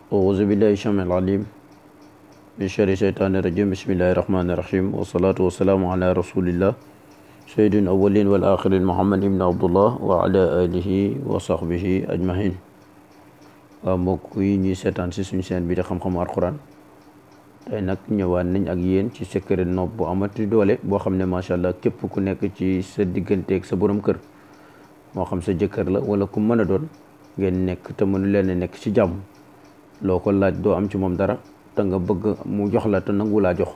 أعوذ بالله السميع العليم من شر الشيطان الرجيم بسم الله الرحمن الرحيم والصلاة والسلام على رسول الله سيد الأولين والآخرين محمد بن عبد الله وعلى آله وصحبه أجمعين mbokk yi ñuy seetaan si suñu seen bi di xam-xamu alxuraan tey nag ñëwaat nañ ak yéen ci secret nopp bu amati doole boo xam ne macha allah képp ku nekk ci sa digganteeg sa borom kër moo xam sa jëkkër la wala ku mën a doon ngeen nekk te mënu leen a nekk ci jàmm loo ko laaj doo am ci moom dara te nga bëgg mu jox la te nangu laa jox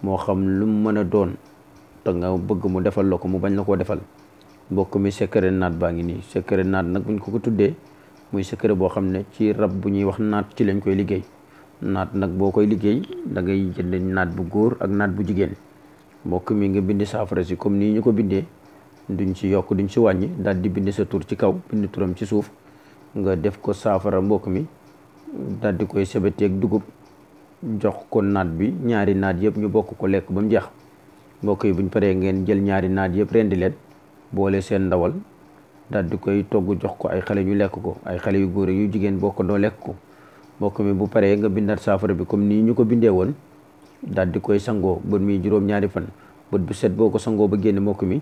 moo xam lu mu mën a doon te nga bëgg mu defal la ko mu bañ la koo defal mbokk mi secret naat baa ngi nii secret naat nag buñ ko tuddee muy secret boo xam ne ci rab bu ñuy wax naat ci lañ koy liggéey naat nag boo koy liggéey da ngay jënd naat bu góor ak naat bu jigéen mbokk mi nga bindi saafara si comme nii ñu ko bindee duñ ci yokk duñ ci wàññi daal di bind sa tur ci kaw bind turam ci suuf nga def ko saafara mbokk mi daal di koy sebeteeg dugub jox ko naat bi ñaari naat yëpp ñu bokk ko lekk ba mu jeex mbokk yi buñ paree ngeen jël ñaari naat yëpp rendi leen boole seen ndawal daal di koy togg jox ko ay xale ñu lekk ko ay xale yu góor yu jigéen bokk doo lekk ko mbokk mi bu paree nga bindaat saafara bi comme nii ñu ko bindee woon daal di koy sangoo bët mi juróom-ñaari fan bët bu set boo ko sangoo ba génn mbokk mi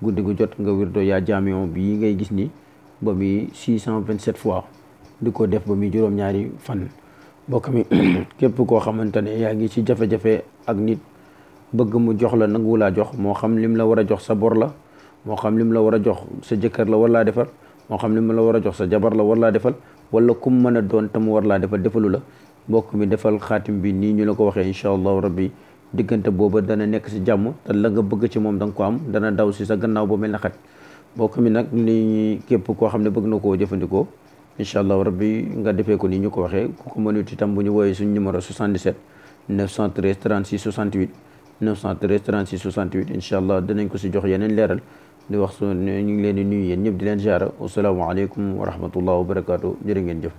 guddi gu jot nga wirdo yaa jaamion bii ngay gis ni ba muy 627 fois di ko def ba muy juróom-ñaari fan mbokk mi képp koo xamante ne yaa ngi ci jafe-jafe ak nit bëgg mu jox la nangu laa jox moo xam lim la war a jox sa bor la moo xam lim la war a jox sa jëkkër la war laa defal moo xam lim la war a jox sa jabar la war laa defal wala kum mën a doon te mu war laa defal defalu la mbokk mi defal xaatim bi nii ñu la ko waxee incha allahu rabbi diggante booba dana nekk si jàmm te la nga bëgg ci moom da nga ko am dana daw si sa gannaaw ba mel na xat mbokk mi nag li képp koo xam ne bëgg na koo jëfandikoo incha allahu rabbi nga defee ko nii ñu ko waxee ku ko mënut itam bu ñu woowee suñu numéro 77 913 36 68 913 36 68 incha allah danañ ko si jox yeneen leeral di wax su ñu ngi leen di nuyu yéen ñëpp di leen ziara wassalaamu aleykum wa rahmatullah wa barakaatu jërë ngeen jëf